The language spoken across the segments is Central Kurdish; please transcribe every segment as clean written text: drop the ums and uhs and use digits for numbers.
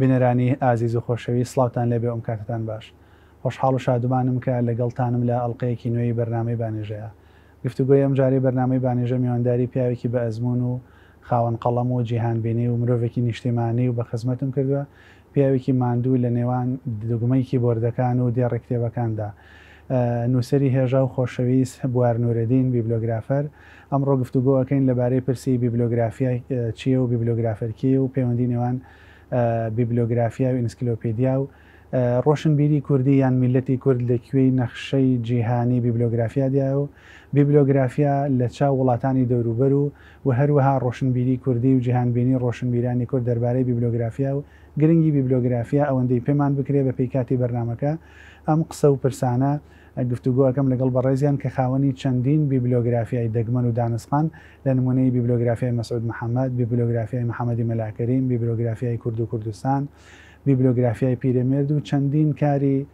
بینەرانی ئازیز و خۆشەوی سڵاوتان لێبێ ئەم کاتتان باش خۆشحاڵ و شادومانم کە لەگەڵتانم لە ئەڵلقەیەکی نوێی بەرنامەی بانێژەیە گفتوگۆی ئەم جارەی بەرنامەی بانێژە میوانداری پیاوێکی بە ئەزمون و خاوەن قەڵەم و جیهانبینی و مرۆڤێکی نیشتیمانی و بە خزمەتم کردووە پیاوێکی ماندوو لە نێوان دوگمەیکی بۆردەکان و دێڕێک کتێبەکاندا نووسری هێژا و خۆشەویست بوار نورەدین بیبلۆگرافەر ئەمڕۆ گفتوگۆەکەین لەبارەی پرسی بیبلۆگرافیا چییە و بیبلۆگرافەرکی و پەیوەندی نێوان بیبلۆگرافیا و ئینسکلۆپیدیا و ڕۆشنبیری کوردی یان میلەتی کورد لەکوێی نەخشەی جیهانی بیبلۆگرافیادیا و بیبلۆگرافیا لە چاو وڵاتانی دەوروبەر و هەروەها ڕۆشنبیری کوردی و جیهانبینی ڕۆشنبیرانی کورد دەربارەی بیبلۆگرافیا و گرنگی بیبلۆگرافیا ئەوەندەی پێمان بکرێ بە پێیکاتی بەرنمەکە ئەم قسە و پرسانە گفتوگۆەکەم لەگەڵ بەڕێزیان کە خاوەنی چەندین بیبلۆگرافیای دەگمەن و دانسخان لە نمونەی بیبلۆگرافیای مەسعود محەممەد بیبلۆگرافیای محەممەدی مەلاکەریم بیبلۆگرافیای کورد و کوردستان بیبلۆگرافیای پیرەمێرد و چەندین کاری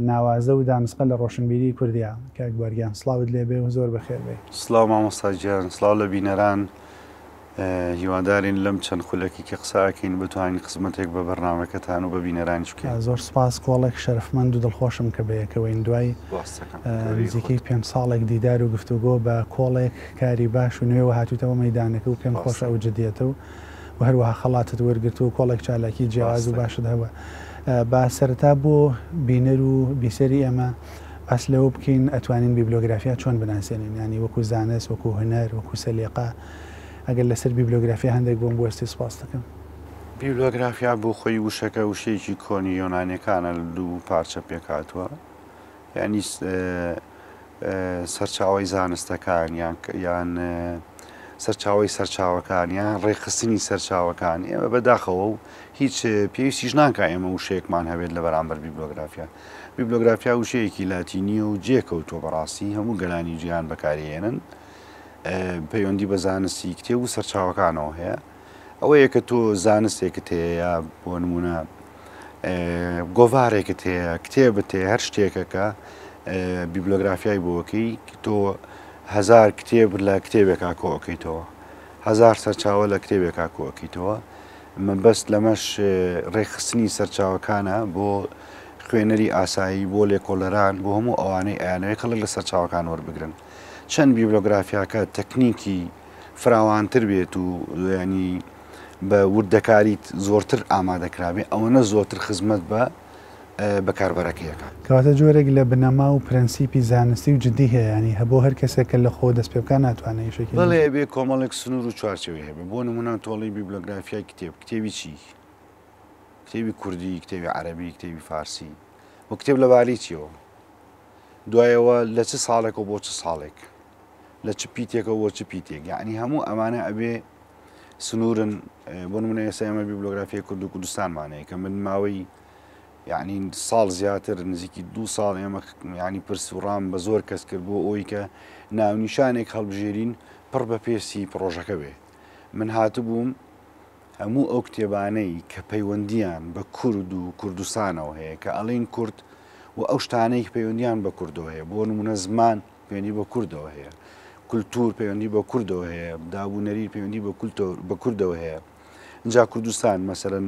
ناوازە و دانسقە لە ڕۆشنبیری کوردیا کاک بوارگیان سڵاوت لێبێ و زۆر بەخێر بێ سڵاو مامۆستاجیان سڵاو لە بینەران هیوادارین لەم چەند خولەکی کە قساکەین بتوانین قسمەتێک بە بەرنامەکەتان و بە بینەرانی بکەین زۆر سپاس کۆڵێک شەرفمەند و دڵخۆشم کە بەیەکەوەین دوای نزیکەی 5 ساڵێک دیدار و گفتوگۆ بە کۆڵێک کاری باش و نوێوە هاتوتەوە مەدانەکە و پێم خۆشە ئەو جدیەتەوە و هەروەها خەڵاتت وەرگرت و کۆڵێک چالاکی جیاواز و باشت هەوە با سەرتا بۆ بینەر و بیسەری ئەمە باس لەوە بکەین ئەتوانین بیبلۆگرافیا چۆن بناسیێنین ینی وەکو زانست وەکو هوەر وەکو سەلیقە ئەگەر لەسەر بیبلۆگرافیا هەندێک بۆم بۆ ئێستی سپاس دەکەم. بیبلۆگرافیا بۆ خۆی وشەکە وشەیەکی کۆنی یۆنانیەکانە دوو پارچە پێکاتوە ینی سەرچاوی زانستەکان یان سەرچاوی سەرچاوەکان یان ڕێخستنی سەرچاوەکان ئێمە بەداخەوە و هیچ پێویستیش ناکە ئێمە وشەیەکمان هەبێت لە بەرامبەر بیبلۆگرافیا. بیبلۆگرافیا وشەیەکی لاتینیە و جێکەوتۆ بەڕاستی هەموو گەلانی جیهان بەکارهێنن پەیوەندی بە زانستی کتێب و سەرچاوەکانەوە هەیە ئەوەیە کە تۆ زانستێکت هەیە بۆ نمونە گۆڤارێکت هەیە کتێبت هەیە هەر شتێکەکە بیبلۆگرافیای بۆکەی تۆ 1000 کتێب لە کتێبێکا کۆکەیتەوە 1000 سەرچاوە لە کتێبێکا کۆکەیتەوە من بەست لەمەش ڕێخستنی سەرچاوەکانە بۆ خوێنەری ئاسایی بۆ لێکۆلەران بۆ هەموو ئەوانەی ئایانەوەی خەڵک لە سەرچاوەکان وەربگرن چەند بیبلۆگرافیاکە تەکنیکی فراوانتر بێت و ینی بە وردەکاریت زۆرتر ئامادەکرابێ ئەوەنە زۆرتر خزمەت بە بەکاربەرەکەیەکە کەواتە جۆرێک لە بنەما و پرەنسیپی زانستی و جددی هەیە ینی هەبوو هەر کەسێکە لە خۆ دەست پێ بکان ناتوانێت شێکی بەڵێ بێ کۆمەڵێک سنوور و چوارچەوەی هەبێ بۆ نمونە تۆڵی بیبلۆگرافیای کتێبی چی کتێبی کوردی کتێبی عەرەبی کتێبی فارسی و کتێب لەبارەی چیەوە دوایەوە لە چ ساڵێکەوە بۆ چ ساڵێک لە چ پیتێکەوە بۆ چ پیتێک یعنی هەموو ئەمانە ئەبێ سنوورن بۆ نمونە ئێستا ئێمە بیبلۆگرافیای کورد و کوردستانمانەیە کە من ماوەی یعنی ساڵ زیاتر نزیکی 2 ساڵ ئێمە ینی پرس و ڕام بە زۆر کەس کرد بۆ ئەوی کە ناونیشانێک هەڵبژێرین پڕ بە پێسی پرۆژەکە بێ من هاتبووم هەموو ئەو کتێبانەی کە پەیوەندیان بە کورد و کوردستانەوە هەیە کە ئەڵین کورد و ئەو شتانەی پەیوەندیان بە کوردەوە هەیە بۆ نمونە زمان پەیوەندی بە کوردەوە هەیە کولتور پەیوەندی بە کوردەوە هەیە دابوونەری پەیوەندی بە کوردەوە هەیە اینجا کوردستان مەسەرەن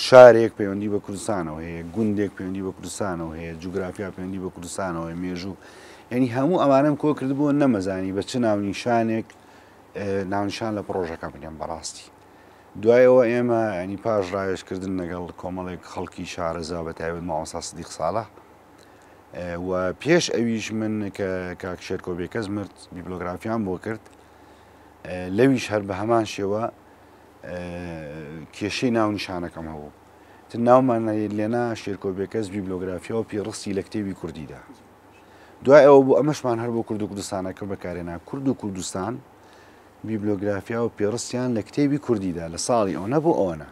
شارێک پەیوەندی بە کوردستانەوە هەیە گوندێک پەیوەندی بە کوردستانەوە هەیە جوگرافیا پەیوەندی بە کوردستانەوە مێژوو یعنی هەموو ئەمانەم کۆ کردبووە نەمەزانی بە چ ناونیشانێک ناونیشان لە پرۆژەکە بنێن بەڕاستی دوایەوە ئێمە ینی پاش ڕایشکردن لەگەڵ کۆمەڵێک خەڵکی شارەزا بە تایبەت مامۆستا سیدیق ساڵح و پێش ئەویش من کە کاک شێرکۆ بێکەس مرد بیبلۆگرافیان بۆ کرد لەویش هەر بە هەمان شێوە کێشەی ناونیشانەکەم هەبوو تر ناومان لێنا شێرکۆ بێکەس بیبلۆگرافیا و پێڕستی لە کتێبی کوردیدا دوای ئەوە بوو ئەمەشمان هەر بۆ کورد و کوردستانەکە بەکارێنا کورد و کوردستان بیبلۆگرافیا و پێڕستیان لە کتێبی کوردیدا لە ساڵی ئەوە بۆ ئەوەنە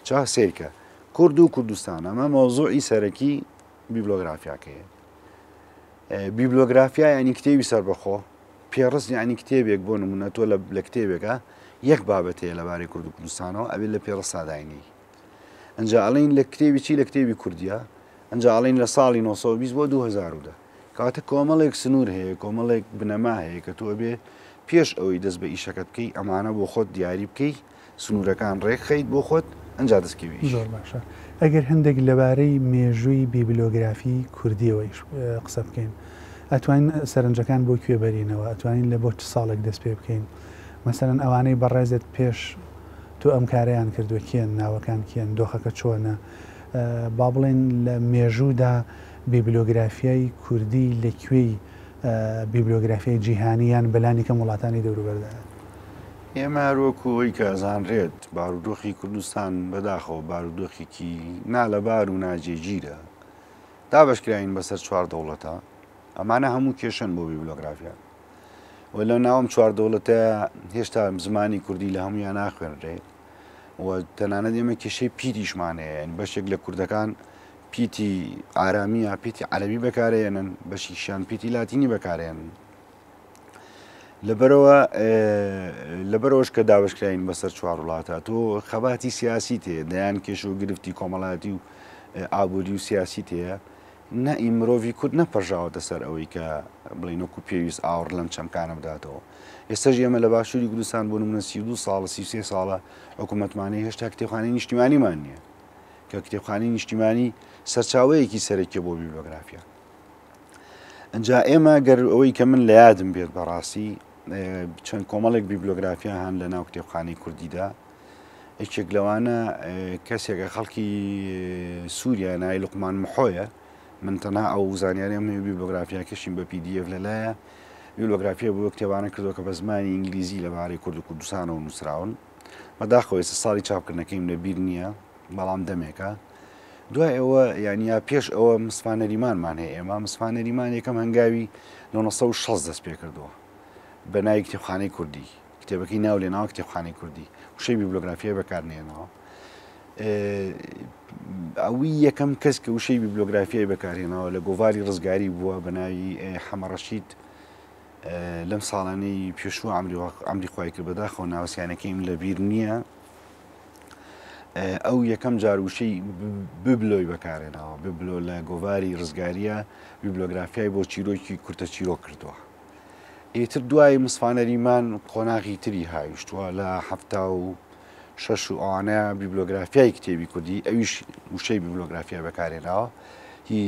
چا سیرکە کورد و کوردستان ئەمە مۆزوعی سەرەکی بیبلۆگرافیاکەیە بیبلۆگرافیا ینی کتێبی سەربەخۆ پێڕست ینی کتێبێک بۆ نمونە تۆ لە کتێبێکە یەک بابەت هەیە لەبارەی کورد و کوردستانەوە ئەبێت لە پێڕست ساداینی ئەنجا ئەڵین لە کتێبی چی لە کتێبی کوردیە ئەنجا ئەڵین لە ساڵی 1920 بۆ 2010 کاتە کۆمەڵێک سنوور هەیە کۆمەڵێک بنەما هەیە کە تۆ بێ پێش ئەوەی دەست بە ئیشەکەت بکەی ئەمانە بۆ خۆت دیاری بکەی سنوورەکان ڕێکخەیت بۆ خۆت ئەنجا دەستکەوی زۆر باشە. ئەگەر هەندێک لەبارەی مێژووی بیبلۆگرافی کوردیەوەیش قسە بکەین، ئەتوانین سەرنجەکان بۆ کوێ بەرینەوە، ئەتوانین لە بۆ چ ساڵێک دەست پێ بکەین. مەسەرەن ئەوانەی بەڕێزت پێش تۆ ئەم کارەیان کردووە کێن، ناوەکان کێن، دۆخەکە چۆنە، با بڵێن لە مێژوودا بیبلۆگرافیای کوردی لەکوێی بیبلۆگرافیای جیهانیان بەلانی کەم وڵاتانی دەوروبەردا. ئێمە هەروەکوەوەی کە ئەزانرێت بارودۆخی کوردستان بەداخەوە بارودۆخێکی نالەبار و ناجێگیرە، دابەشکراین بەسەر چوار دەوڵەتە. ئەمانە هەموو کێشن بۆ بیبلۆگرافیا و لە ناوم چوار دەوڵەتە هێشتا زمانی کوردی لە هەمویان ناخوێنرێت و تەنانەت ئێمە کێشەی پیریشمانەیە، بەشێک لە کوردەکان پیتی ئارامیە، پیتی عەرەبی بەکارێنن، بەشیشیان پیتی لاتینی بەکارێنن. لەبەرەوەش کە دابشکراین بەسەر چوار وڵاتە تۆ خەباتی سیاسی تێ دەیان کێش و گرفتی کۆمەڵاتی و ئابووری و سیاسی تەیە نە ئی مرۆڤی کورد نەپەژاوەتە سەر ئەوەی کە بڵێنۆکو پێویست ئاوڕ لەم چەمکانە بداتەوە. ئێستاژ ئێمە لە باشووری کوردستان بۆ نمونە 32 ساڵە 33 ساڵە حکوومەتمانی هێشتا کتێبخانەی نیشتیمانیمان نییە کە کتێبخانەی نیشتیمانی سەرچاوەیەکی سەرەکیە بۆ بیبلۆگرافیا. ئەنجا ئێمە گەر ئەوەی کە من لە یادم بێت بەڕاستی چەند کۆمەڵێک بیبلۆگرافیا هەن لە ناو کتێبخانەی کوردیدا. یەکێک لەوانە کەسێکە خەڵکی سووریا نای لوقمان محۆیە، من تەنها ئەو زانیاریم بیبلۆگرافیا کەشیم بە PDF لەلایە بیبلۆگرافیا بۆ کتێبانە کردووە کە بە زمانی ئینگلیزی لەبارەی کورد و کوردستانەوە نووسراون. بەداخەوە ئێستا ساڵی چاپکردنەکەیم لە بیر نییە، بەڵام دەمێکە. دوای ئەوە یانیا پێش ئەوە مصفا نەریمانمان هەیە. ئێمە مصفا نەریمان یەکەم هەنگاوی 1960 دەست پێ کردەوە بە ناوی کتێبخانەی کوردی، کتێبەکەی ناو لێناوە کتێبخانەی کوردی، وشەی بیبلۆگرافیای بەکارهێنەوە. ئەوی یەکەم کەس کە وشەی بیبلۆگرافیای بەکارهێنەوە لە گۆڤاری ڕزگاری بووە بە ناوی حەمەڕەشید لەم ساڵانەی پێشوو ئەمری خوای کرد. بەداخەوە ناوەسیانەکەیم لە بیر نییە. ئەو یەکەم جار وشەی ببلۆی بەکارهێنەوە، ببلۆ لە گۆڤاری ڕزگاریە بیبلۆگرافیای بۆ چیرۆکی کورتە چیرۆ کردووە. ئیتر دوای مصفا نەریمان قۆناغی تری هاویشتووە لە 76 و ئەوانەیە بیبلۆگرافیای کتێبی کوردی، ئەویش وشەی بیبلۆگرافیا بەکارهێناوە. هی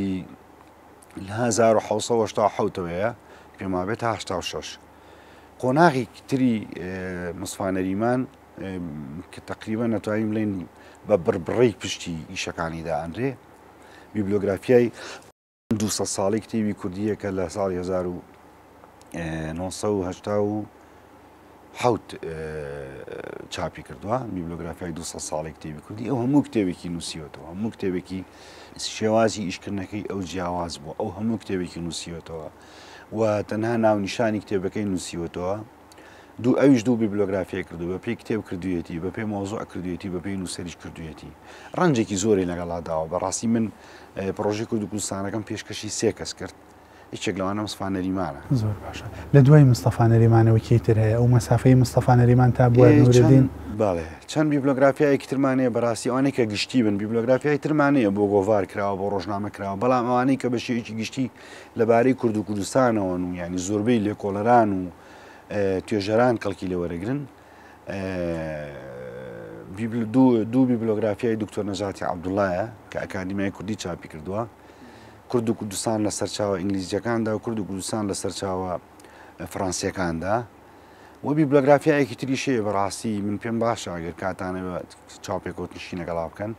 لە 1970ەوەیە پێما بێت تا 86. قۆناغی تری مصفا نەریمان کە تقریبا نەتوانین بڵێن بە بڕبڕەی پشتی ئیشەکانی دائەنرێ بیبلۆگرافیای 200 ساڵی کتێبی کوردیە کە لە ساڵی 1970 چاپی کردووە. بیبلۆگرافیای 200 ساڵی کتێبی کوردی ئەو هەموو کتێبێکی نووسیوەتەوە، هەموو کتێبێکی شێوازی ئیشکردنەکەی ئەو جیاواز بووە، ئەو هەموو کتێبێکی نووسیوەتەوە و تەنها ناونیشانی کتێبەکەی نووسیوەتەوە. ئەویش دوو بیبلۆگرافیای کردو، بە پێی کتێب کردوێتی، بە پێی مۆزوع کردوێتی، بە پێی نووسەریش کردوێتی. ڕەنجێکی زۆری لەگەڵاداوە. بەڕاستی من پرۆژەی کورد و کوردستانەکەم پێشکەشی 3 کەس کرد. هیچێک لەوانە مصفا نەریمانە. زۆر باشە. لە دوای مستەفا نەریمانەوە کێتر هەیە ئەو مەسافەی مستەفا نەریمان تا بووە نوورەدین؟ باڵێ چەند بیبلۆگرافیایەکی ترمانەیە بەڕاستی ئەوانەی کە گشتی بن بیبلۆگرافیای ترمانەیە بۆ گۆڤار کراوە، بۆ ڕۆژنامە کراوە، بەڵام ئەوانەی کە بە شێوەیەکی گشتی لەبارەی کورد و کوردستانەوەن و ینی زۆربەی لێکۆڵەران و توێژەران کەڵکی لێ وەرەگرن. دوو بیبلۆگرافیای دکتۆر نەژاتی عەبدوڵایە کە ئەکادیمیای کوردی چاپی کردووە، کورد و کوردستان لە سەرچاوە ئینگلیزیەکاندا و کورد و کوردستان لە سەرچاوە فەڕەنسیەکاندا. و بیبلۆگرافیایەکی تریشەیە بەڕاستی من پێم باشە ئەگەر کاتانەوە چاوپێکەوتنشی لەگەڵا بکەن،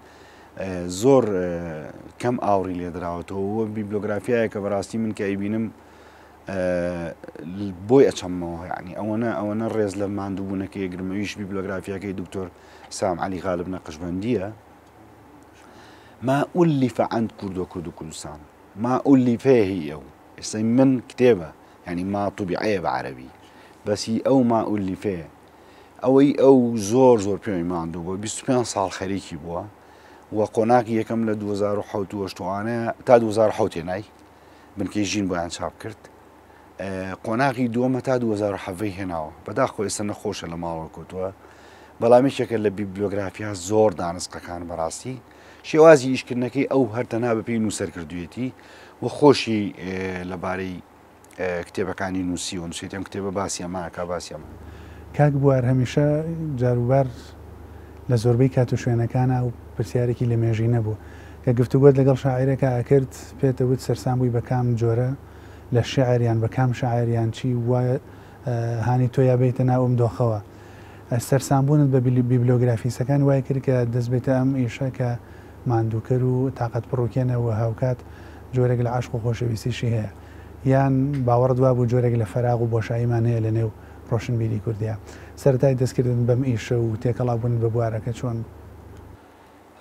زۆر کەم ئاوڕی لێدراوەتەوە. وە بیبلۆگرافیایە کە بەڕاستی من کە ئەیبینم بۆی ئەچەمەوە، یعنی ئەوەنە ڕێز لە ماندووبوونەکە یەگرمەویش بیبلۆگرافیەکەی دکتۆر سام عەلی غالب نەقشبەندیە. ما أُلِّفَ عن كرد وكرد كردستان ما أُلِّفَ هي أو إسا من كتابة يعني ما طبيعية بعربي بس أو ما أُلِّفَ أو زور بيومي ما عنده 25 سال خريكي بوا وقناقي يكم ل 2007 وشتوانه تا 2007 ناي بنكيجين بوان شاب كرت قناقي دوما تا 2007 هنا بداخو إسا خوش لما وكتوا بلا مشكل لبيبلوغرافيا زور دانسقه كان براسي شێوازی ئیشکردنەکەی ئەو هەرتەنها بە پێی نووسەر کردوێتی و خۆشی لەبارەی کتێبەکانی نووسی و نووسێتم کتێبە باسی ئەماکە باسی ئەمە. کاک بوار هەمیشە جاروبار لە زۆربەی کات و شوێنەکانە و پرسیارێکی لە مێژی نەبوو کە گفتوگوت لەگەڵ شاعیرێکە ئەکرد پێتەوت سەرسان بووی بە کام جۆرە لە شعریان بە کام شاعریان چی وایە هانی تۆ یا بیتە ناو ئەم دۆخەوە سەرسانبوونت بە بیبلۆگرافیسەکان وای کرد کە دەست بێتە ئەم ئیشە کە ماندووکەر و تااقەت بڕووکێنەوە هاوکات جۆرێک لە عاشق و خۆشەویستیشی هەیە یان باوەڕ دوا بوو جۆرێک لە فەراغ و بۆشاییمان هەیە لە نێو ڕۆشنبیری کوردیا سەرەتای دەستکردن بەم ئیشە و تێکەڵابوون بە بوارەکە چۆن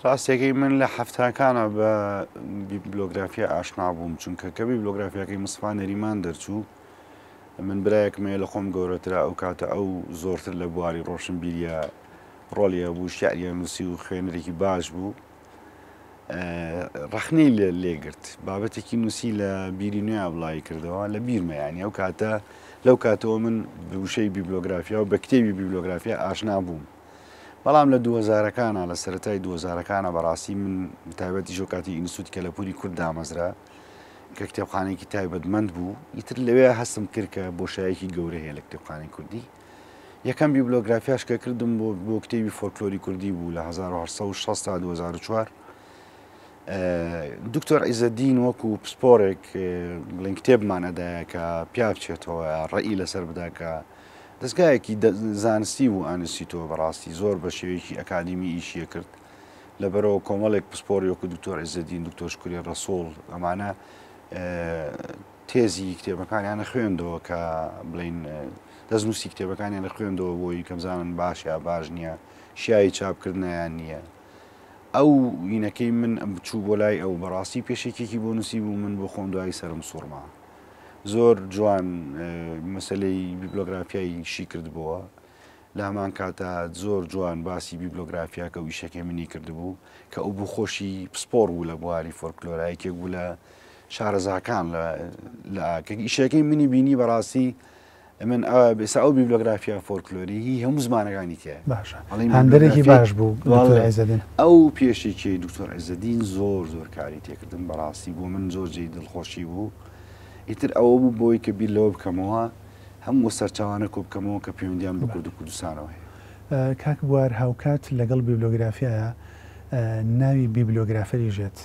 ڕاستێکی من لە هەفتاکانە بە بیبلۆگرافیا ئاشنا بووم چونکە کە بیبلۆگرافیاکەی مصفا نەریمان دەرچوو من برایەکمێ لە خۆم گەورەترا ئەو کاتە ئەو زۆرتر لە بواری ڕۆشنبیریە ڕۆلیە بوو شعریە نووسی و خوێنەرێکی باش بوو ڕەخنەی لێگرت بابەتێکی نووسی لە بیری نوێ بڵای کردەوە لە بیرمەیانی ئەو کاتە لەو کاتەوە من بوشەی بیبلۆگرافیا و بە کتێبی بیبلۆگرافیا ئاشنا بووم بەڵام لە 2000ەکانە لە سەرەتای 2000ەکانە بەڕاستی من تایبەتی ژۆکاتی ئینستوت کە لە پولی کورد دامەزرا کە کتێبخانەیەکی تایبەتمەند بوو ئیتر لەوێ هەستم کرد کە بۆشایەکی گەورە هەیە لە کتێبخانەی کوردی یەکەم بیبلۆگرافیاش کە کردم بۆ کتێبی فۆلکلۆری کوردی بوو لە 1960 تا 2004 دکتۆر عیزەدین وەکو پسپۆرێک بڵێن کتێبمان ئەدایە کە پیا بچێتەوە ڕێی لەسەر بدا کە دەستگایەکی زانستی بوو ئانستیتەوە بەڕاستی زۆر بە شێوەیەکی ئەکادمی ئیشیە کرد لەبەرەوە کۆمەڵێک پسپۆری وەکو دکتۆر عیزەدین دکتۆر شکوری ڕەسۆڵ ئەمانە تێزی کتێبەکانیانە خوێندەوە کە بڵین دەستنووسی کتێبەکانیانە خوێندەوە بۆی کەمزانن باش یا باش نییە شیایی چاپکردنیان نییە ئەو وینەکەی من ئەم بچوو بۆ لای ئەو بەڕاستی پێشێکێکی بۆ نووسی بوو من بۆ خۆم دوای سرم سوورما زۆر جوان مەسلەی بیبلۆگرافیایی شی کردبووە لە هەمان کاتە زۆر جوان باسی بیبلۆگرافیا کە ویشەکە منی کردبوو کە ئەو بوو خۆشی پسپۆر بوو لە بواری فۆلکلۆرایەکێک بوو لە شارەزاکان لە ئیشەکەی منی بینی بەڕاستی من بێسا ئەو بیبلۆگرافیا فۆلکلۆری هی هەموو زمانەکانی تێ باشە هەندێکی باش بوو ئەو پێشێکی دکتۆر عیزەدین زۆر کاری تێکردن بەڕاستی بۆ من زۆر جێی دڵخۆشی بوو ئیتر ئەوە بوو بۆی کە بیر لەوە بکەمەوە هەموو سەرچاوانە کۆ بکەمەوە کە پەیوەندیان بە کورد و کوردستانەوە هەیە کاک بوار هاوکات لەگەڵ بیبلۆگرافیایە ناوی بیبلۆگرافەری ژێت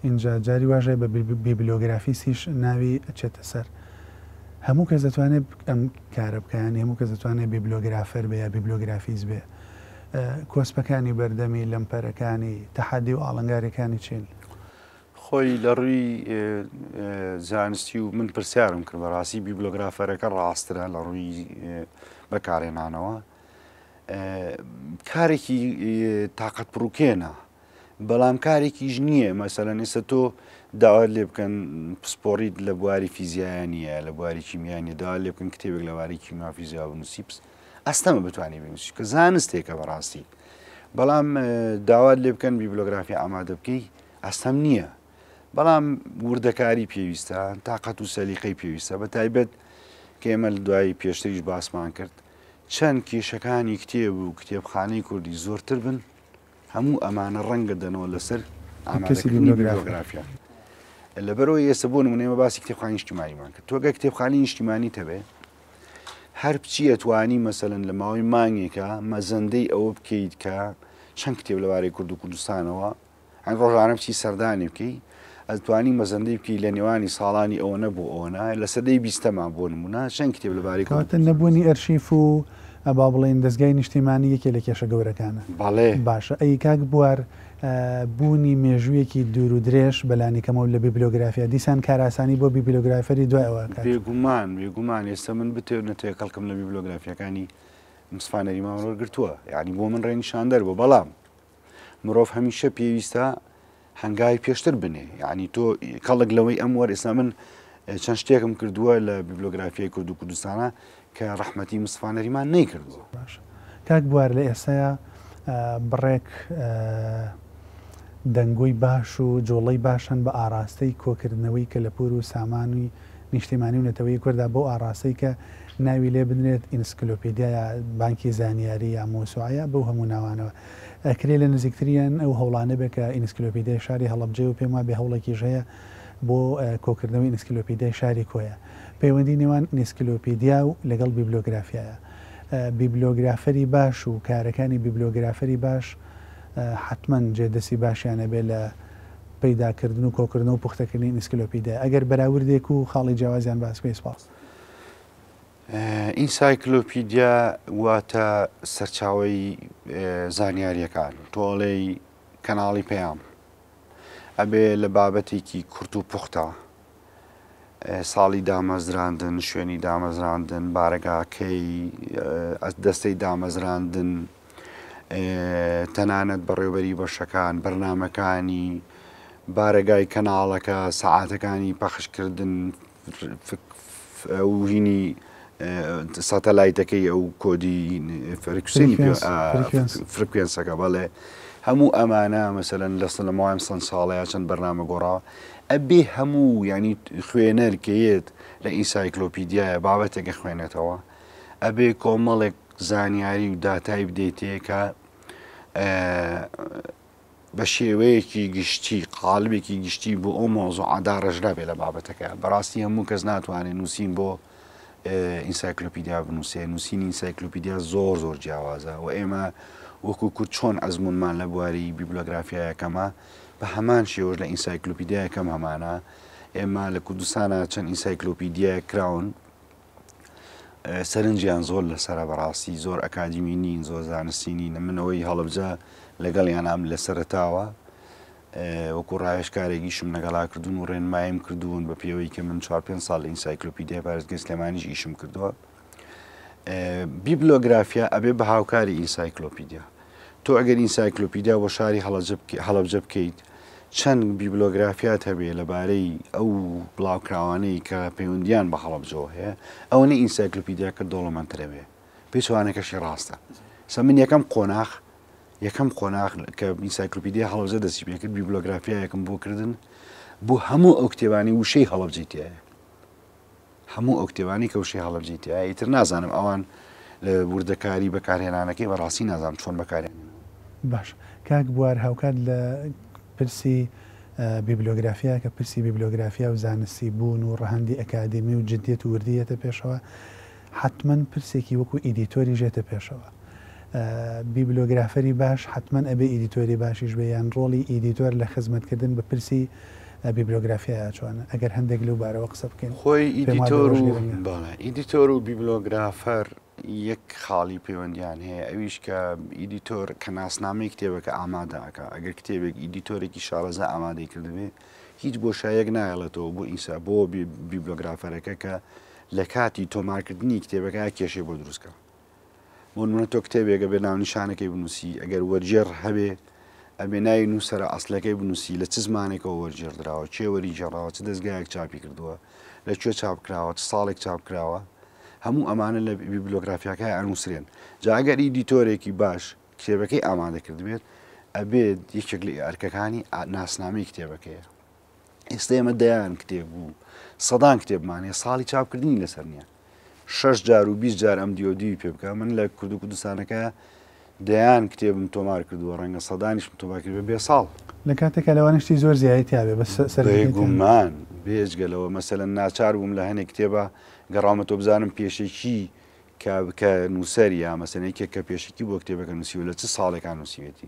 اینجا جاری واژێ بە بیبلۆگرافیسیش ناوی ئەچێتە سەر هەموو کەس دەتوانێت ئەم کارە بکەیان هەموو کەس دەتوانێت بیبلۆگرافەر بێ یا بیبلۆگرافیز بێ کۆسپەکانی بەردەمی لەمپەرەکانی تەحەدی و ئاڵنگارەکانی چین خۆی لە ڕووی زانستی و من پرسیارم کرد بەڕاستی بیبلۆگرافەرەکە ڕاسترە لە ڕووی بەکارهێنانەوە کارێکی تااقەت بڕووکێنە بەڵام کارێکیش نییە مەسەلەن ئێستا تۆ داوا لێ بکەن پسپۆریت لە بواری فیزیایە نیە لە بواری کیمیانی داوا لێ بکەن کتێبێک لە بواری کیمیا فیزیا بنووسی ئەستەمە بتوانێت بنووسی کە زانستێکە بەڕاستی بەڵام داوا لێ بکەن بیبلۆگرافیا ئامادە بکەی ئەستەم نییە بەڵام وردەکاری پێویستە تااقەت و سەلیقەی پێویستە بە تایبەت کە ئێمە لە دوای پێشتریش باسمان کرد چەند کێشەکانی کتێب و کتێبخانەی کوردی زۆرتر بن هەموو ئەمانە ڕەنگە دەنەوە لەسەر ئامادەکردنی بیبلۆگرافیا لەبەرەوە ئێستا بۆ نمونەیەمە باسی کتێبخانەی نیشتیمانیمان کرد تۆ ئەگەر کتێبخانەی نیشتیمانی هەبێ هەر بچی ئەتوانی مەسەلەن لە ماوەی مانگێکە مەزەندەی ئەوە بکەیت کە چەند کتێب لەوارەی کورد و کوردستانەوە ئەن ڕۆژانە بچی سەردانی بکەی ئەتوانی مەزەندەی بکەی لە نێوانی ساڵانی ئەوەنە بۆ ئەوەنە لە سەدەی 20ەمان بۆ نمونە چەند کتێب لەبارەی کەواتە نەبوونی ئەرشیف و با بڵێن دەستگای نیشتیمانی یەکێ لە کێشە گەورەکانە بەڵێ باشە ئەی کاک بوار بوونی مێژوویەکی دوور و درێژ بەلانی کەمەوە لە بیبلۆگرافیا دیسان کاراسانی بۆ بیبلۆگرافەری دوایەوە بێگومان ئێستا من بتێنە تێکەڵکەم لە بیبلۆگرافیەکانی مصفا نەریمان وەرگرتووە یعنی بۆ من ڕێنیشان دەربوو بەڵام مرۆڤ هەمیشە پێویستە هەنگاوی پێشتر بنێ یعنی تۆ کەڵک لەوەی ئەم وەر ئێستا من چەند شتێکم کردووە لە بیبلۆگرافیای کورد و کوردستانە کە ڕەحمەتی مصفا نەریمان نەیکردووە کاک بوار لە ئێستاە بڕێک دەنگۆی باش و جۆڵەی باشن بە ئاراستەی کۆکردنەوەی کە لە پور و سامانوی نیشتیمانی و نەتەوەی کووردا بۆ ئاراستەی کە ناوی لێ بدرێت ئینسکلۆپیدیا بانکی زانیاری یا مۆسوعە بەو هەموو ناوانەوە ئەکرێ لە نزیکتریان ئەو هەوڵانە بێ کە ئینسکلۆپیدیای شاری هەڵەبجێ و پێم وایە بێ هەوڵێکیش هەیە بۆ کۆکردنەوەی ئینسکلۆپیدیای شاری کۆیە پەیوەندی نێوان ئینسکلۆپیدیا و لەگەڵ بیبلۆگرافیایە بیبلۆگرافەری باش و کارەکانی بیبلۆگرافەری باش حتمما جێدەسی باشیانە بێ لە پەیداکردن و کۆکردن و پوختەکردنی ئینسکلۆپیدیا ئەگەر بەراوردێک و خاڵی جیاوازیان باسکەی سپاس. ئینسایکلۆپیدیا واتە سەرچاوی زانیاریەکان تۆڵەی کەناڵی پەیام ئەبێ لە بابەتێکی کورت و پوختە ساڵی دامەزراندن شوێنی دامەزراندن بارەگاکەی دەستەی دامەزراندن تەنانەت بەڕێوەبەری بەشەکان بەرنامەکانی بارەگای کەناڵەکە سەعاتەکانی پەخشکردن وینی ساتەلایتەکەی ئەو کۆدی فرکوێنسەکە بەڵێ هەموو ئەمانە مەسەلەن لە لەماوەیان چەند ساڵەیە چەند بەرنامە گۆڕاوە ئەبێ هەموو ینی خوێنەرکەیت لە ئینسایکلۆپیدیایە بابەتێکە خوێنێتەوە ئەبێ کۆمەڵێک زانیاری و داتای بدەیتەیەکە بە شێوەیەکی گشتی قالبێکی گشتی بۆ ئەو مۆزوع داڕژرا بێ لە بابەتەکە بەڕاستی هەموو کەس ناتوانێت نووسین بۆ ئینسایکلۆپیدیا بنووسێ نووسینی ئینسایکلۆپیدیا زۆر زۆر جیاوازە و ئێمە وەکو کورد چۆن ئەزمونمان لە بواری بیبلۆگرافیایەکەمە بە هەمان شێوەش لە ئینسایکلۆپیدیایەکەم هەمانە ئێمە لە کوردستانە چەند ئینسایکلۆپیدیای کراون سەرنجیان زۆر لەسرە بەڕاستی زۆر ئەکادمی نین زۆر زانستی نین منەوەی هەڵەبجە لەگەڵ یانام لە سەرتاوە وەکو ڕایشکارێکیشم لەگەڵا کردوون و ڕێنمایم کردوون بە پێوەی کە من 4-5 ساڵ لە ئینسایکلۆپیدیا پارێزگای سلێمانیش ئیشم کردووە بیبلۆگرافیا ئەبێ بە هاوکاری ئینسایکلۆپیدیا تۆ ئەگەر ئینسایکلۆپیدیا بۆ شاری هەڵەبجە بکەیت چەند بیبلۆگرافیات هەبێ لەبارەی ئەو بڵاوکراوانەی کە پەیوەندیان بە هەڵەبجەوە هەیە ئەوەنە ئینسایکلۆپیدیاکە دەوڵەمەندترەوێ پێچوانەکەشی ڕاستە من یەکەم قۆناغ کە ئینسایکلۆپیدیا هەڵەبجە دەستی پێ کرد بیبلۆگرافیا یەکەم بۆ کردن بۆ هەموو ئەو کتێبانی وشەی هەڵەبجەیتایە هەموو ئەو کتێبانی کە وشەی هەڵەبجەیتایە ئیتر نازانم ئەوان لە وردەکاری بەکارهێنانەکەی بەڕاستی نازانم چۆن بەکارێن باش کاک بوار هاوکات لە پرسی بیبلۆگرافیا کە پرسی بیبلۆگرافیا و زانستی بوون و ڕەهەندی ئەکادمی و جدیت و وردیەتە پێشەوە حتمما پرسێکی وەکو ئیدیتۆری ژێتە پێشەوە بیبلۆگرافەری باش حتمما ئەبێ ئیدیتۆری باشیش بێ یان ڕۆڵی ئیدیتۆر لە خزمەتکردن بە پرسی بیبلۆگرافیا چۆنە ئەگەر هەندێک لەو بارەوە قسە بکەین خۆی ئیدیتۆر و بیبلۆگرافەر یەک خاڵی پەیوەندیان هەیە ئەویش کە ئیدیتۆر کە ناسنامەی کتێبەکە ئامادەکە ئەگەر کتێبێک ئیدیتۆرێکی شارەزە ئامادەی کردبێ هیچ بۆشایەک نایڵێتەوە بۆ ئینسا بۆ بیبلۆگرافەرەکە کە لە کاتی تۆمارکردنی کتێبەکە کێشەی بۆ دروستکە بۆ نمونە تۆ کتێبێکە بێ ناونیشانەکەی بنووسی ئەگەر وەرجێڕ هەبێ ئەبێ ناوی نووسەرە ئەسلەکەی بنووسی لە چ زمانێکەوە وەرجێڕدراوە چێ وەری جێڕاوە چ دەستگایەک چاپی کردووە لەکوێ چاپکراوە چ ساڵێک چاپکراوە هەموو ئەمانە لە بیبلۆگرافیاکەی ئەنووسرێن جا ئەگەر ئیدیتۆرێکی باش کتێبەکەی ئامادە کردبێت ئەبێت یەکێک لە ئەرکەکانی ناسنامەی کتێبەکەیە ئێستا ئێمە دەیان کتێب بوو سەدان کتێبمانەیە ساڵی چاپکردنی لەسەر نییە 6 جار و 20 جار ئەم دیۆدی پێ بکە من لە کورد و کوردستانەکە دەیان کتێبم تۆمار کردووە ڕەنگە سەدانیشم تۆمار کرد بێ ساڵ لە کاتێکە لەوانشتی زۆر زیایەتیابێ بە سەرگومان بێجگەلەوە مەسەلەن ناچار بووم لە هەنێک کتێبە گەڕامە تۆ بزانم پێشێکی کە نووسەر یا مەسەنێکێک کە پێشکی بۆ کتێبەکە نووسیوە لە چه ساڵێکان نووسیوێتی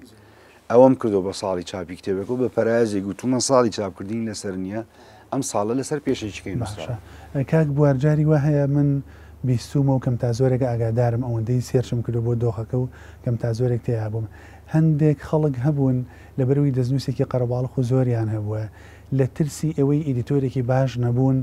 ئەوەم کردو بە ساڵی چاپی کتێبەکە و بە پەرازێک گوتومە ساڵی چاپکردین لەسەر نییە ئەم ساڵە لەسەر پێشێکەکەی نووسرا کاک بوارجاری وا هەیە من بیستومە و کەم تا زۆرێک ئاگادارم ئەوەندەی سێرشم کردو بۆ دۆخەکە و کەم تا زۆرێک تێیا بووم هەندێک خەڵک هەبوون لە بەروی دەستنووسێکی قەرەباڵخ و زۆریان هەبووە لە ترسی ئەوەی ئیدیتۆرێکی باش نەبوون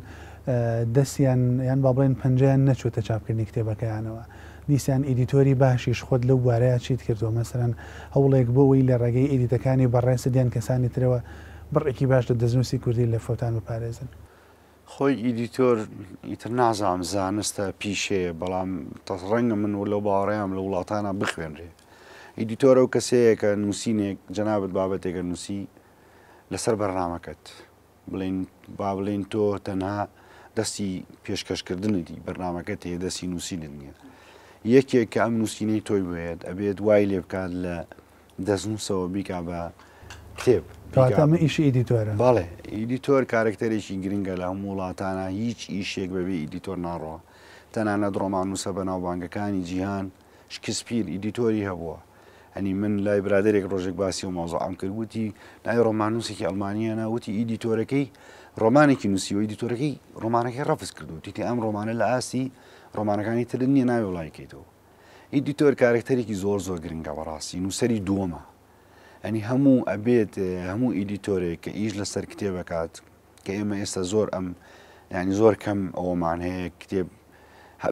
دەستیان یان با بڵێن پەنجیان نەچوتە چاپکردنی کتێبەکەیانەوە دیسان ئیدیتۆری باشیش خۆت لەو بارەیە چیت کردووە مەسەرەن هەوڵێک بۆەوەی لە ڕێگەی ئیدیتەکانی بەڕێسەدیان کەسانی ترەوە بڕێکی باش لە دەستنووسی کوردی لە فۆتان بپارێزن خۆی ئیدیتۆر ئیتر نازانم زانستە پیشەیە بەڵام ڕەنگە من و لەو باوەڕێیان لە وڵاتانە بخوێنرێ ئیدیتۆرە و کەسەیە کە نووسینێک جەنابەت بابەتێکە نووسی لەسەر بەرنامەکەت با بڵێن تۆ تەنها دەستی پێشکەشکردنی بەرنامەکەت هەیە دەستی نووسینت نییە یەکێک کە ئەم نووسینەی تۆی بێت ئەبێت وای لێ بکات لە دەستنووسەوە بیکا بە کتێب کاتەمە ئیشی ئیدیتۆرە باڵێ ئیدیتۆر کارکتەرێکی گرنگە لە هەموو وڵاتانە هیچ ئیشێک بەبێ ئیدیتۆر ناڕەوە تەنانەت ڕۆمان نووسە بە ناوبانگەکانی جیهان شکسپیر ئیدیتۆری هەبووە. ئەنی من لای برادێک ڕۆژێک باسی و مۆزوعام کرد وتی لای ڕۆمانوسێکی ئەڵمانیە ناوتی ئیدیتۆرەکەی ڕۆمانێکی نووسی و ئیدیتۆرەکەی ڕۆمانەکەی ڕەفز کردو تیتی ئەم ڕۆمانە لە ئاستی ڕۆمانەکانی تر نییە ناوێ وڵایکەیتەوە. ئیدیتۆر کارکتەرێکی زۆر زۆر گرنگە بەڕاستی نووسری دووەمە. ئەنی هەموو ئەبێت هەموو ئیدیتۆرێک کە ئیش لەسەر کتێبەکات کە ئێمە ئێستا زۆر ئەم ینی زۆر کەم ئەوەمان هەیە کتێب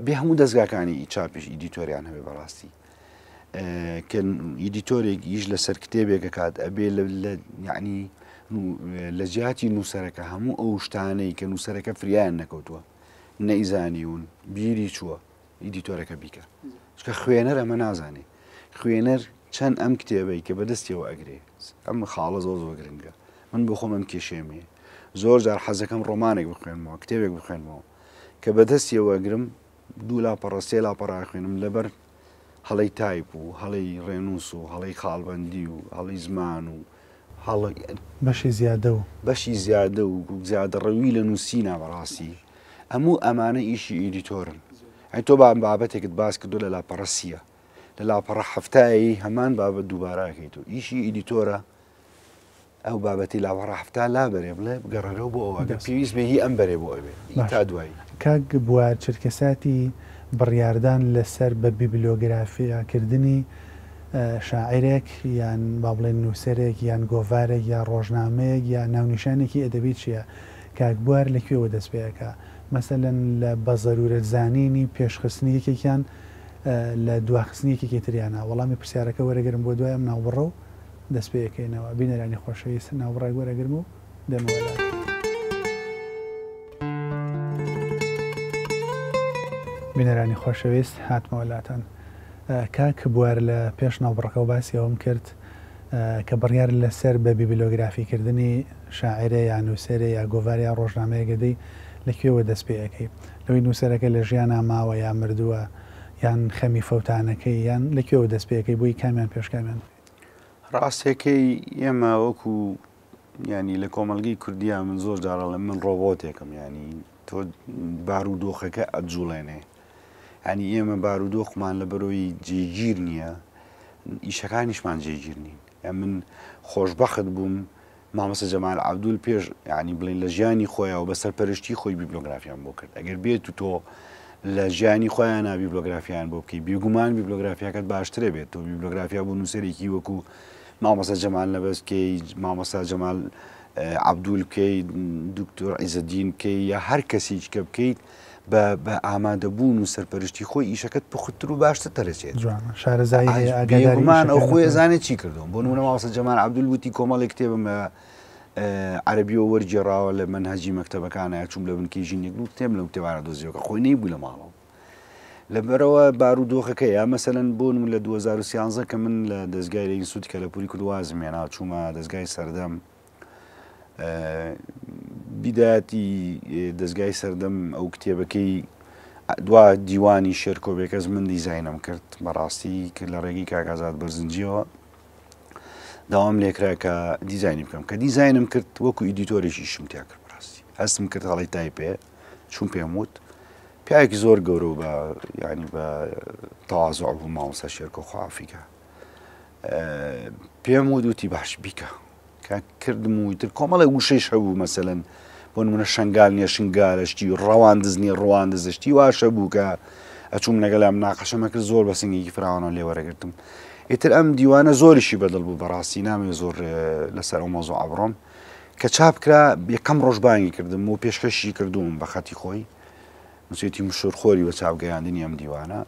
بێ هەموو دەستگاکانی چاپش ئیدیتۆریان هەبێ بەڕاستی کە ئیدیتۆرێک ئیش لەسەر کتێبێکە کات ئەبێ یعنی لە جیاتی نووسەرەکە هەموو ئەو شتانەی کە نووسەرەکە فریان نەکەوتووە نەئیزانیون بیری چووە ئیدیتۆرەکە بیکە چکە خوێنەر ئەمە نازانێ خوێنەر چەند ئەم کتێبەی کە بەدەستیەوە ئەگرێ ئەم خاڵە زۆر زۆر گرنگە من بۆ خۆم ئەم کێشێمێ زۆر جار حەزەکەم ڕۆمانێک بخوێنمەوە کتێبێک بخوێنمەوە کە بەدەستیەوە ئەگرم دوو لاپەڕە سێ لاپەڕا خوێنم لەبەر هەڵەی تایپ و هەڵەی ڕێنووس و هەڵەی خاڵبەندی و هەڵی زمان و بەشی زیادە و زیادە ڕەوی لە نووسینە بەڕاستی هەموو ئەمانە ئیشی ئیدیتۆرن ئەی تۆ بابەتێکت باس کردو لە لاپەڕە سیە لە لاپەڕە هەفتایی هەمان بابەت دووباراکەیت و ئیشی ئیدیتۆرە ئەو بابەتی لاپەڕە هەفتا لا بەرێ بڵێ بگەڕێرەوە بۆ ئەوە پێویست بێ هی ئەم بەرێ بۆ ئەوێ تا دوایی کاک بوار چرکەساتی بڕیاردان لەسەر بە بیبلیۆگرافیاکردنی شاعرێک یان با بڵێن نووسەرێک یان گۆڤارێک یا ڕۆژنامەیەک یا ناونیشانێکی ئەدەبی چییە کاک بوار لەکوێوە دەست پێەکە مەسەلەن لە بە زەرورەت زانینی پێشخستنی یەکێکیان لە دواخستنی یەکێکی تریانە وەڵامی پرسیارەکە وەرەگرم بۆ دوای ئەم ناوبڕە و دەست پێەکەینەوە بینەرانی خۆشەویست ناوبڕای وەرەگرم و دەمەوەلا بینەرانی خۆشەویست هاتمەوەلاتەن کاک بوار لە پێش ناوبڕەکە و باسی ئەوم کرد کە بڕیار لەسەر بە بیبلیۆگرافیکردنی شاعرە یا نووسەرە یا گۆڤار یا ڕۆژنامەیەگەدەی لەکوێوە دەست پێەکەی لەوەی نووسەرەکە لە ژیانە ماوە یا مردووە یان خەمی فەوتانەکەی یان لەکوێوە دەست پێەکەی بۆی کامیان پێشکامیان ڕاستەکەی ئێمە وەکو ینی لە کۆمەلگەی کوردیا من زۆر جارە لە من ڕۆبۆتێکم ینی تۆ بارودۆخەکە ئەجوڵێنێ ینی ئێمە بارودۆخمان لە بەرۆی جێگیر نییە ئیشەکانیشمان جێگیر نین من خۆشبەخت بووم مامەسە جەمال عەبدول پێش ینی بڵین لە ژیانی خۆیەوە بە سەرپەرشتی خۆی بیبلیۆگرافیان بۆ کرد ئەگەر بێت و تۆ لە ژیانی خۆیان بیبلیۆگرافیان بۆ بکەی بێگومان بیبلیۆگرافیاکەت باشترە بێت تۆ بیبلیۆگرافیا بۆ نووسەرێکی وەکو مامەسە جەمال نەبەست بکەی مامەسا جەمال عەبدول بکەی دکتۆر عیزەدین بکەی یا هەر کەسێک کە بکەیت بە ئامادەبوون و سەرپەرشتی خۆی ئیشەکەت بخوتر و باشتر دەرەچێت بێگومان ئەو خۆی زانێت چی کردوم بۆ نمونە مامەسە جەمال عەبدول وتی کۆمەڵێک کتێبم عەرەبیەوە وەرجێڕاوە لە منهەجی مەکتەبەکانە چوم لە بنکەی ژینێک و تێم لەو کتێبانە دۆزیەوە خۆی نەیبوو لە ماڵەوە لەبەرەوە بارودۆخەکە یا مەسەلەن بۆ من لە 2013 کە من لە دەستگای لە ئینستیتوتی کەلەپوری کوردوازم هێنا چوومە دەستگای سەردەم بیداەتی دەستگای سەردەم ئەو کتێبەکەی دوا دیوانی شێرکۆبێکەس من دیزاینم کرد بەڕاستی کرد لە ڕێگەی کاکازاد بەرزنجیەوە داوام لێکرا کە دیزاینی بکەم کە دیزاینم کرد وەکو ئیدیتۆرێکی شم تیا کرد بەڕاستی هەستم کرد هەڵی تایپێ چوون پێم وت پیاوێکی زۆر گەورە و بە ینی بە تەواضع بوو مامۆستا شێرکۆ خوافیکە پێم وتی باش بیکە کردم و تر کۆمەڵی وشەیش هەبوو مەسەلەن بۆ نمونە شنگال نییە شنگالشتی و ڕەواندز نیە ڕەواندزشتی واشە بوو کە ئەچووم لەگەڵام ناقەشەمە کرد زۆر بە سنگێکی فراوانەوە لێ وەرەگرتم ئیتر ئەم دیوانە زۆریشی بەدڵ بوو بەڕاستی نامێ زۆر لەسەر ئەو مۆزوع بڕۆم کە چاپ کرا یەکەم ڕۆژبانگی کردم و پێشکەشی کردوم بە خەتی خۆی نووسێتی مشورخۆری بە چاپگەیاندنی ئەم دیوانە